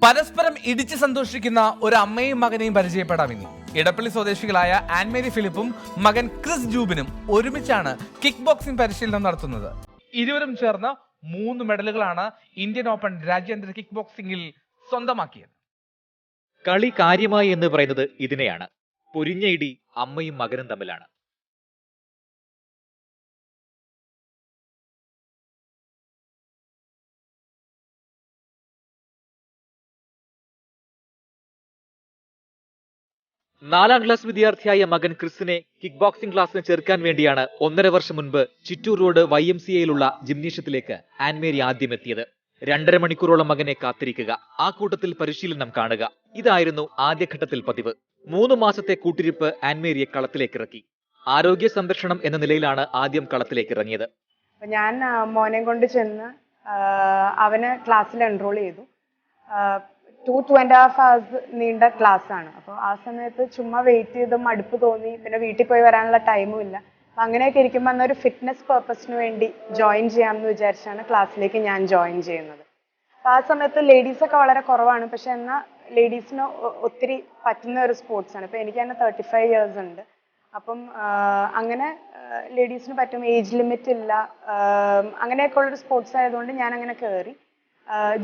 പരസ്പരം ഇടിച്ച് സന്തോഷിക്കുന്ന ഒരു അമ്മയും മകനെയും പരിചയപ്പെടാം ഇനി. ഇടപ്പള്ളി സ്വദേശികളായ ആൻമേരി ഫിലിപ്പും മകൻ ക്രിസ് ജൂബിനും ഒരുമിച്ചാണ് കിക്ക് ബോക്സിംഗ് പരിശീലനം നടത്തുന്നത്. ഇരുവരും ചേർന്ന് 3 മെഡലുകളാണ് ഇന്ത്യൻ ഓപ്പൺ രാജ്യാന്തര കിക്ക് ബോക്സിംഗിൽ സ്വന്തമാക്കിയത്. കളി കാര്യമായി എന്ന് പറയുന്നത് ഇതിനെയാണ്. പൊരിഞ്ഞ ഇടി അമ്മയും മകനും തമ്മിലാണ്. നാലാം ക്ലാസ് വിദ്യാർത്ഥിയായ മകൻ ക്രിസിനെ കിക്ക് ബോക്സിംഗ് ക്ലാസ്സിന് ചേർക്കാൻ വേണ്ടിയാണ് 1.5 വർഷം മുൻപ് ചിറ്റൂർ റോഡ് YMCAയിലുള്ള ജിംനേഷ്യത്തിലേക്ക് ആൻമേരി ആദ്യം എത്തിയത്. 2.5 മണിക്കൂറോളം മകനെ കാത്തിരിക്കുക, ആ കൂട്ടത്തിൽ പരിശീലനം കാണുക, ഇതായിരുന്നു ആദ്യഘട്ടത്തിൽ പതിവ്. 3 മാസത്തെ കൂട്ടിരിപ്പ് ആൻമേരിയെ കളത്തിലേക്ക് ഇറക്കി. ആരോഗ്യ സംരക്ഷണം എന്ന നിലയിലാണ് ആദ്യം കളത്തിലേക്ക് ഇറങ്ങിയത്. ഞാൻ മോനെ കൊണ്ട് ചെന്ന് അവന് ക്ലാസ്സിൽ എൻറോൾ ചെയ്തു. 2.5 hours നീണ്ട ക്ലാസ് ആണ്. അപ്പോൾ ആ സമയത്ത് ചുമ്മാ വെയിറ്റ് ചെയ്ത് മടുപ്പ് തോന്നി. പിന്നെ വീട്ടിൽ പോയി വരാനുള്ള ടൈമും ഇല്ല. അപ്പം അങ്ങനെയൊക്കെ ഇരിക്കുമ്പോൾ അന്നൊരു ഫിറ്റ്നസ് പർപ്പസിന് വേണ്ടി ജോയിൻ ചെയ്യാമെന്ന് വിചാരിച്ചാണ് ക്ലാസ്സിലേക്ക് ഞാൻ ജോയിൻ ചെയ്യുന്നത്. അപ്പോൾ ആ സമയത്ത് ലേഡീസൊക്കെ വളരെ കുറവാണ്. പക്ഷെ എന്നാൽ ലേഡീസിന് ഒത്തിരി പറ്റുന്ന ഒരു സ്പോർട്സാണ്. ഇപ്പോൾ എനിക്ക് തന്നെ 35 years ഉണ്ട്. അപ്പം അങ്ങനെ ലേഡീസിന് പറ്റും, ഏജ് ലിമിറ്റ് ഇല്ല, അങ്ങനെയൊക്കെ ഉള്ളൊരു സ്പോർട്സ് ആയതുകൊണ്ട് ഞാൻ അങ്ങനെ കയറി.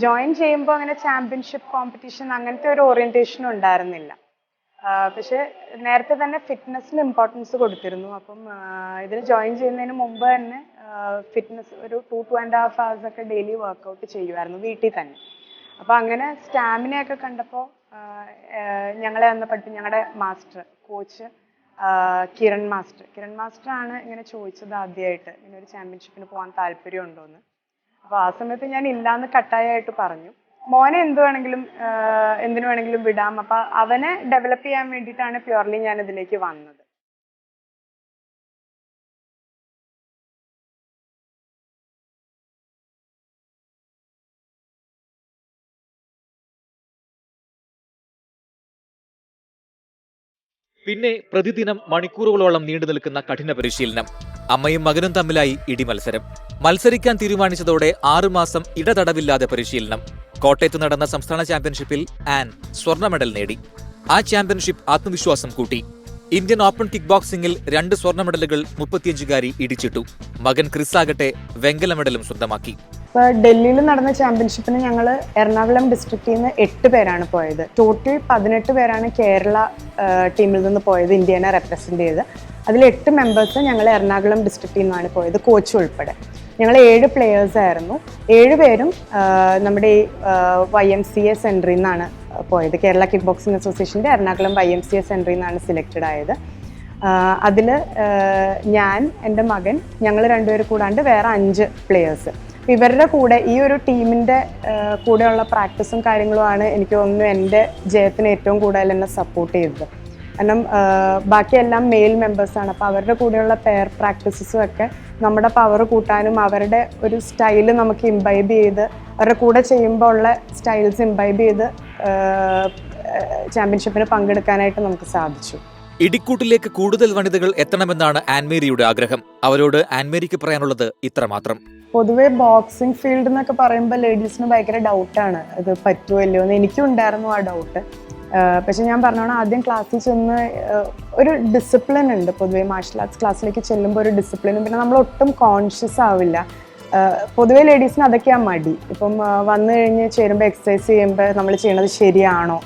ജോയിൻ ചെയ്യുമ്പോൾ അങ്ങനെ ചാമ്പ്യൻഷിപ്പ് കോമ്പറ്റീഷൻ അങ്ങനത്തെ ഒരു ഓറിയന്റേഷനും ഉണ്ടായിരുന്നില്ല. പക്ഷെ നേരത്തെ തന്നെ ഫിറ്റ്നസ്സിന് ഇമ്പോർട്ടൻസ് കൊടുത്തിരുന്നു. അപ്പം ഇതിൽ ജോയിൻ ചെയ്യുന്നതിന് മുമ്പ് തന്നെ ഫിറ്റ്നസ് ഒരു 2.5 hours ഒക്കെ ഡെയിലി വർക്കൗട്ട് ചെയ്യുമായിരുന്നു വീട്ടിൽ തന്നെ. അപ്പം അങ്ങനെ സ്റ്റാമിനയൊക്കെ കണ്ടപ്പോൾ ഞങ്ങളെ അന്ന് പഠിപ്പിച്ച ഞങ്ങളുടെ മാസ്റ്റർ കോച്ച് കിരൺ മാസ്റ്റർ ആണ് ഇങ്ങനെ ചോദിച്ചത് ആദ്യമായിട്ട്, ഇങ്ങനെ ഒരു ചാമ്പ്യൻഷിപ്പിന് പോകാൻ താല്പര്യമുണ്ടോയെന്ന്. അപ്പോൾ ആ സമയത്ത് ഞാൻ ഇല്ലാന്ന് കട്ടായിട്ട് പറഞ്ഞു. മോനെ എന്തിനു വേണമെങ്കിലും വിടാം. അപ്പൊ അവനെ ഡെവലപ്പ് ചെയ്യാൻ വേണ്ടിയിട്ടാണ് പ്യുവർലി ഞാൻ ഇതിലേക്ക് വന്നത്. പിന്നെ പ്രതിദിനം മണിക്കൂറുകളോളം നീണ്ടു നിൽക്കുന്ന കഠിന പരിശീലനം. അമ്മയും മകനും തമ്മിലായി ഇടിമത്സരം. മത്സരിക്കാൻ തീരുമാനിച്ചതോടെ 6 മാസം ഇടതടവില്ലാതെ പരിശീലനം. കോട്ടയത്ത് നടന്ന സംസ്ഥാന ചാമ്പ്യൻഷിപ്പിൽ ആൻ സ്വർണ്ണ മെഡൽ നേടി. ആ ചാമ്പ്യൻഷിപ്പ് ആത്മവിശ്വാസം കൂട്ടി. ഇന്ത്യൻ ഓപ്പൺ കിക്ക് ബോക്സിംഗിൽ 2 സ്വർണ്ണ മെഡലുകൾ 35-കാരി ഇടിച്ചിട്ടു. മകൻ ക്രിസ് ആകട്ടെ വെങ്കല മെഡലും സ്വന്തമാക്കി. ഇപ്പോൾ ഡൽഹിയിൽ നടന്ന ചാമ്പ്യൻഷിപ്പിന് ഞങ്ങൾ എറണാകുളം ഡിസ്ട്രിക്റ്റിൽ നിന്ന് 8 പേരാണ് പോയത്. ടോട്ടൽ 18 പേരാണ് കേരള ടീമിൽ നിന്ന് പോയത്, ഇന്ത്യനെ റെപ്രസെന്റ് ചെയ്ത്. അതിൽ 8 മെമ്പേഴ്സ് ഞങ്ങൾ എറണാകുളം ഡിസ്ട്രിക്റ്റിൽ നിന്നാണ് പോയത്, കോച്ച് ഉൾപ്പെടെ. ഞങ്ങൾ 7 പ്ലെയേഴ്സ് ആയിരുന്നു. 7 പേരും നമ്മുടെ ഈ YMCA സെൻറ്ററിൽ നിന്നാണ് പോയത്. കേരള കിക്ക് ബോക്സിംഗ് അസോസിയേഷൻ്റെ എറണാകുളം YMCA സെൻറ്ററിൽ നിന്നാണ് സെലക്റ്റഡ് ആയത്. അതിൽ ഞാൻ, എൻ്റെ മകൻ, ഞങ്ങൾ 2 പേര് കൂടാണ്ട് വേറെ 5 പ്ലെയേഴ്സ്. ഇവരുടെ കൂടെ ഈ ഒരു ടീമിൻ്റെ കൂടെയുള്ള പ്രാക്ടീസും കാര്യങ്ങളുമാണ് എനിക്ക് തോന്നുന്നു എൻ്റെ ജയത്തിന് ഏറ്റവും കൂടുതൽ എന്നെ സപ്പോർട്ട് ചെയ്തത്. കാരണം ബാക്കിയെല്ലാം മെയിൽ മെമ്പേഴ്സാണ്. അപ്പോൾ അവരുടെ കൂടെയുള്ള പെയർ പ്രാക്ടീസസും ഒക്കെ നമ്മുടെ പവർ കൂട്ടാനും അവരുടെ ഒരു സ്റ്റൈല് നമുക്ക് ഇംബൈബ് ചെയ്ത് അവരുടെ കൂടെ ചെയ്യുമ്പോൾ ഉള്ള സ്റ്റൈൽസ് ഇംബൈബ് ചെയ്ത് ചാമ്പ്യൻഷിപ്പിന് പങ്കെടുക്കാനായിട്ട് നമുക്ക് സാധിച്ചു. ഇടിക്കൂട്ടിലേക്ക് കൂടുതൽ വനിതകൾ എത്തണമെന്നാണ് ആൻമേരിയുടെ ആഗ്രഹം. അവരോട് ആൻമേരിക്ക് പറയാനുള്ളത് ഇത്രമാത്രം. പൊതുവെ ബോക്സിംഗ് ഫീൽഡ് എന്നൊക്കെ പറയുമ്പോൾ ലേഡീസിന് ഭയങ്കര ഡൗട്ടാണ്, ഇത് പറ്റുമോ ഇല്ലയോ എന്ന്. എനിക്കും ഉണ്ടായിരുന്നു ആ ഡൗട്ട്. പക്ഷെ ഞാൻ പറഞ്ഞോണം, ആദ്യം ക്ലാസ്സിൽ ചെന്ന് ഒരു ഡിസിപ്ലിൻ ഉണ്ട്. പൊതുവെ മാർഷൽ ആർട്സ് ക്ലാസ്സിലേക്ക് ചെല്ലുമ്പോൾ ഒരു ഡിസിപ്ലിനും, പിന്നെ നമ്മൾ ഒട്ടും കോൺഷ്യസ് ആവില്ല. പൊതുവെ ലേഡീസിന് അതൊക്കെയാണ് മടി. ഇപ്പം വന്നു കഴിഞ്ഞ് ചേരുമ്പോൾ എക്സസൈസ് ചെയ്യുമ്പോൾ നമ്മൾ ചെയ്യണത് ശരിയാണോ,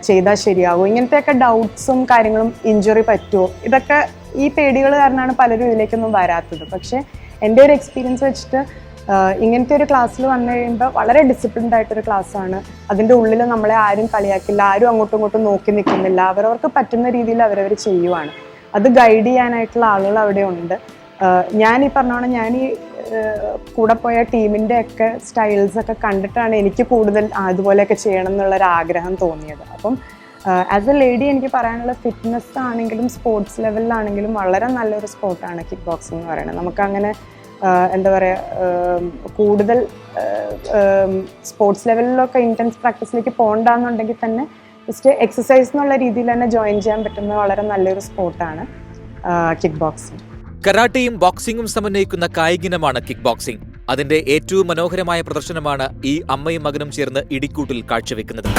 ചെയ്താൽ ശരിയാകുമോ, ഇങ്ങനത്തെയൊക്കെ ഡൗട്ട്സും കാര്യങ്ങളും, ഇഞ്ചുറി പറ്റുമോ, ഇതൊക്കെ ഈ പേടികൾ കാരണമാണ് പലരും ഇതിലേക്കൊന്നും വരാത്തത്. പക്ഷെ എൻ്റെ ഒരു എക്സ്പീരിയൻസ് വെച്ചിട്ട് ഇങ്ങനത്തെ ഒരു ക്ലാസ്സിൽ വന്നു കഴിയുമ്പോൾ വളരെ ഡിസിപ്ലിൻഡ് ആയിട്ടൊരു ക്ലാസ്സാണ്. അതിൻ്റെ ഉള്ളിൽ നമ്മളെ ആരും കളിയാക്കില്ല, ആരും അങ്ങോട്ടും ഇങ്ങോട്ടും നോക്കി നിൽക്കുന്നില്ല. അവരവർക്ക് പറ്റുന്ന രീതിയിൽ അവരവർ ചെയ്യുവാണ്. അത് ഗൈഡ് ചെയ്യാനായിട്ടുള്ള ആളുകൾ അവിടെ ഉണ്ട്. ഞാൻ ഈ പറഞ്ഞോണം, ഞാൻ ഈ കൂടെ പോയ ടീമിൻ്റെ ഒക്കെ സ്റ്റൈൽസൊക്കെ കണ്ടിട്ടാണ് എനിക്ക് കൂടുതൽ അതുപോലെയൊക്കെ ചെയ്യണം എന്നുള്ളൊരാഗ്രഹം തോന്നിയത്. അപ്പം ആസ് എ ലേഡി എനിക്ക് പറയാനുള്ള ഫിറ്റ്നസ് ആണെങ്കിലും സ്പോർട്സ് ലെവലിലാണെങ്കിലും വളരെ നല്ലൊരു സ്പോർട്ടാണ് കിക്ക് ബോക്സിംഗ് എന്ന് പറയുന്നത്. നമുക്കങ്ങനെ എന്താ പറയുക, കൂടുതൽ സ്പോർട്സ് ലെവലിലൊക്കെ ഇൻറ്റൻസ് പ്രാക്ടീസിലേക്ക് പോകണ്ടെന്നുണ്ടെങ്കിൽ തന്നെ ജസ്റ്റ് എക്സസൈസ് എന്നുള്ള രീതിയിൽ തന്നെ ജോയിൻ ചെയ്യാൻ പറ്റുന്ന വളരെ നല്ലൊരു സ്പോർട്ടാണ് കിക്ക് ബോക്സിംഗ്. കരാട്ടയും ബോക്സിംഗും സമന്വയിക്കുന്ന കായികയിനമാണ് കിക്ക് ബോക്സിംഗ്. അതിന്റെ ഏറ്റവും മനോഹരമായ പ്രദർശനമാണ് ഈ അമ്മയും മകനും ചേർന്ന് ഇടിക്കൂട്ടിൽ കാഴ്ചവെക്കുന്നത്.